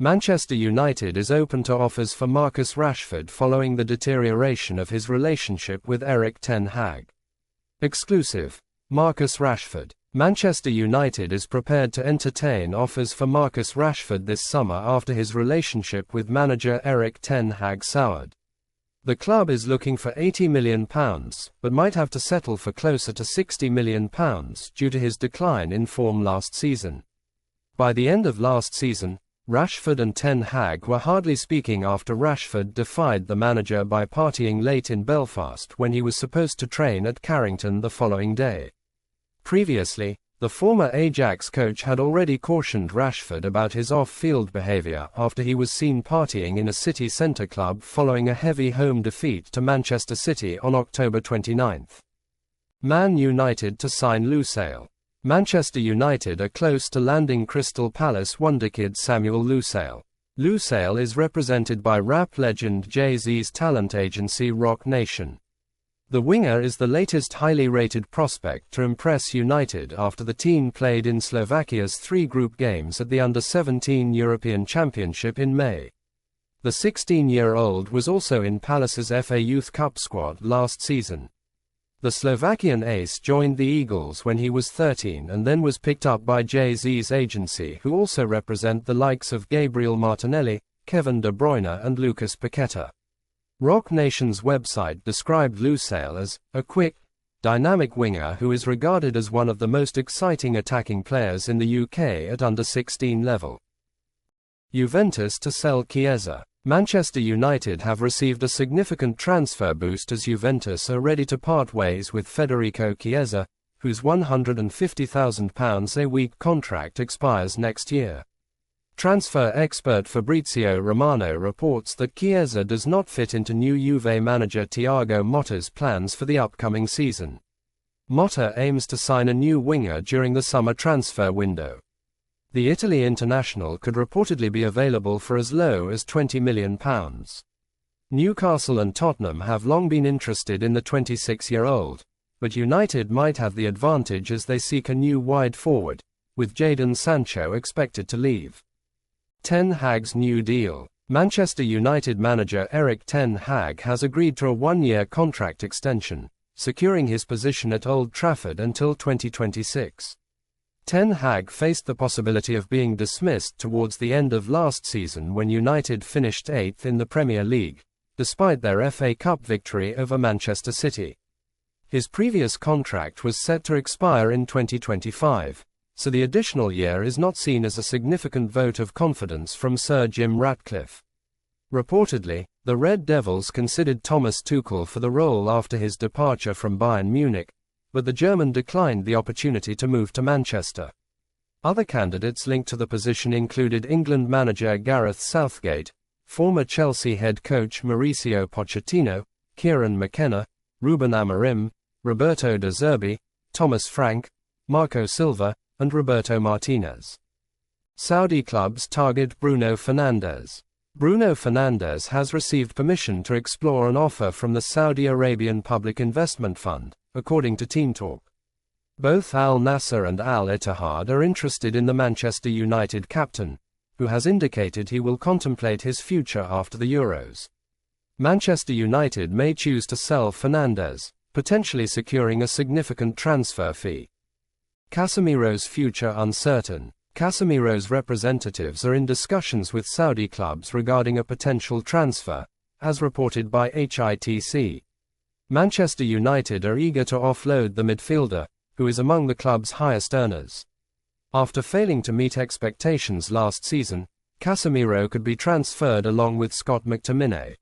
Manchester United is open to offers for Marcus Rashford following the deterioration of his relationship with Erik ten Hag. Exclusive. Marcus Rashford. Manchester United is prepared to entertain offers for Marcus Rashford this summer after his relationship with manager Erik ten Hag soured. The club is looking for £80 million, but might have to settle for closer to £60 million due to his decline in form last season. By the end of last season, Rashford and ten Hag were hardly speaking after Rashford defied the manager by partying late in Belfast when he was supposed to train at Carrington the following day. Previously, the former Ajax coach had already cautioned Rashford about his off-field behaviour after he was seen partying in a city centre club following a heavy home defeat to Manchester City on October 29. Man United to sign Lusail. Manchester United are close to landing Crystal Palace wonderkid Samuel Lusail. Lusail is represented by rap legend Jay-Z's talent agency Rock Nation. The winger is the latest highly rated prospect to impress United after the team played in Slovakia's 3 group games at the Under-17 European Championship in May. The 16-year-old was also in Palace's FA Youth Cup squad last season. The Slovakian ace joined the Eagles when he was 13 and then was picked up by Jay-Z's agency, who also represent the likes of Gabriel Martinelli, Kevin De Bruyne and Lucas Paqueta. Rock Nation's website described Lusail as a quick, dynamic winger who is regarded as one of the most exciting attacking players in the UK at under-16 level. Juventus to sell Chiesa. Manchester United have received a significant transfer boost as Juventus are ready to part ways with Federico Chiesa, whose £150,000 a week contract expires next year. Transfer expert Fabrizio Romano reports that Chiesa does not fit into new Juve manager Thiago Motta's plans for the upcoming season. Motta aims to sign a new winger during the summer transfer window. The Italy international could reportedly be available for as low as £20 million. Newcastle and Tottenham have long been interested in the 26-year-old, but United might have the advantage as they seek a new wide forward, with Jadon Sancho expected to leave. Ten Hag's new deal. Manchester United manager Erik ten Hag has agreed to a 1-year contract extension, securing his position at Old Trafford until 2026. Ten Hag faced the possibility of being dismissed towards the end of last season when United finished 8th in the Premier League, despite their FA Cup victory over Manchester City. His previous contract was set to expire in 2025, so the additional year is not seen as a significant vote of confidence from Sir Jim Ratcliffe. Reportedly, the Red Devils considered Thomas Tuchel for the role after his departure from Bayern Munich, but the German declined the opportunity to move to Manchester. Other candidates linked to the position included England manager Gareth Southgate, former Chelsea head coach Mauricio Pochettino, Kieran McKenna, Ruben Amorim, Roberto De Zerbi, Thomas Frank, Marco Silva, and Roberto Martinez. Saudi clubs target Bruno Fernandes. Bruno Fernandes has received permission to explore an offer from the Saudi Arabian Public Investment Fund, according to Team Talk. Both Al Nassr and Al Ittihad are interested in the Manchester United captain, who has indicated he will contemplate his future after the Euros. Manchester United may choose to sell Fernandes, potentially securing a significant transfer fee. Casemiro's future uncertain. Casemiro's representatives are in discussions with Saudi clubs regarding a potential transfer, as reported by HITC. Manchester United are eager to offload the midfielder, who is among the club's highest earners. After failing to meet expectations last season, Casemiro could be transferred along with Scott McTominay.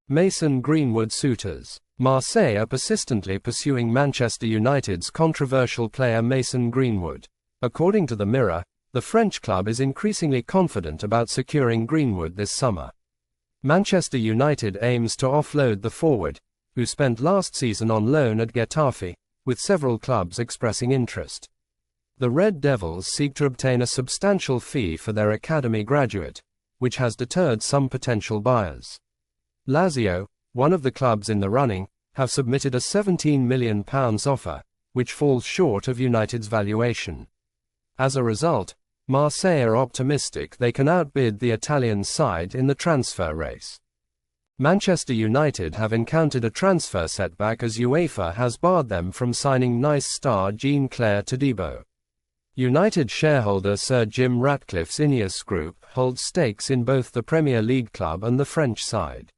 Mason Greenwood suitors. Marseille are persistently pursuing Manchester United's controversial player Mason Greenwood. According to the Mirror, the French club is increasingly confident about securing Greenwood this summer. Manchester United aims to offload the forward, who spent last season on loan at Getafe, with several clubs expressing interest. The Red Devils seek to obtain a substantial fee for their academy graduate, which has deterred some potential buyers. Lazio, one of the clubs in the running, have submitted a £17 million offer, which falls short of United's valuation. As a result, Marseille are optimistic they can outbid the Italian side in the transfer race. Manchester United have encountered a transfer setback as UEFA has barred them from signing Nice star Jean-Claire Todibo. United shareholder Sir Jim Ratcliffe's Ineos Group holds stakes in both the Premier League club and the French side.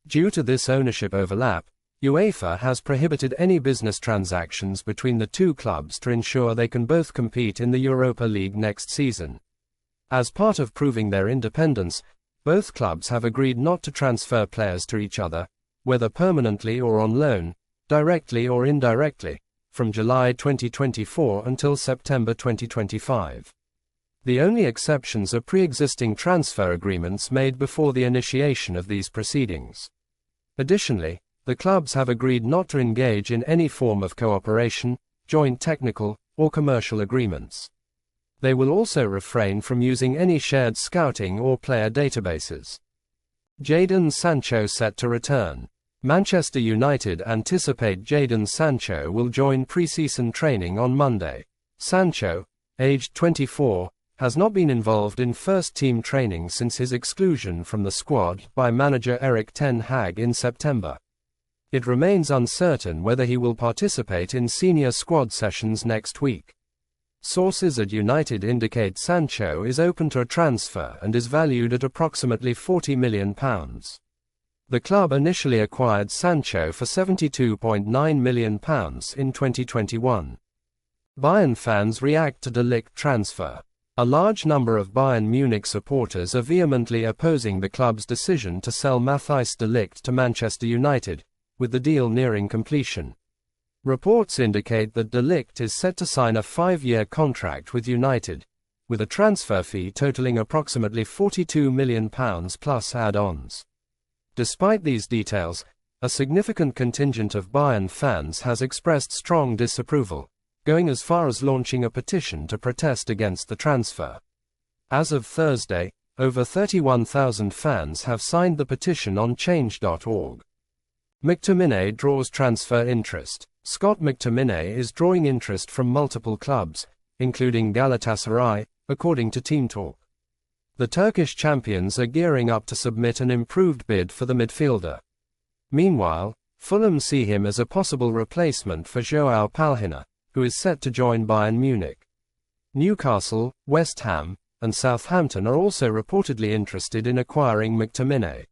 Due to this ownership overlap, UEFA has prohibited any business transactions between the two clubs to ensure they can both compete in the Europa League next season. As part of proving their independence, both clubs have agreed not to transfer players to each other, whether permanently or on loan, directly or indirectly, from July 2024 until September 2025. The only exceptions are pre-existing transfer agreements made before the initiation of these proceedings. Additionally, the clubs have agreed not to engage in any form of cooperation, joint technical, or commercial agreements. They will also refrain from using any shared scouting or player databases. Jadon Sancho set to return. Manchester United anticipate Jadon Sancho will join pre-season training on Monday. Sancho, aged 24, has not been involved in first-team training since his exclusion from the squad by manager Erik ten Hag in September. It remains uncertain whether he will participate in senior squad sessions next week. Sources at United indicate Sancho is open to a transfer and is valued at approximately £40 million. The club initially acquired Sancho for £72.9 million in 2021. Bayern fans react to de Ligt transfer. A large number of Bayern Munich supporters are vehemently opposing the club's decision to sell Matthijs de Ligt to Manchester United, with the deal nearing completion. Reports indicate that de Ligt is set to sign a 5-year contract with United, with a transfer fee totaling approximately £42 million plus add-ons. Despite these details, a significant contingent of Bayern fans has expressed strong disapproval, going as far as launching a petition to protest against the transfer. As of Thursday, over 31,000 fans have signed the petition on change.org. McTominay draws transfer interest. Scott McTominay is drawing interest from multiple clubs, including Galatasaray, according to Team Talk. The Turkish champions are gearing up to submit an improved bid for the midfielder. Meanwhile, Fulham see him as a possible replacement for João Palhinha, who is set to join Bayern Munich. Newcastle, West Ham, and Southampton are also reportedly interested in acquiring McTominay.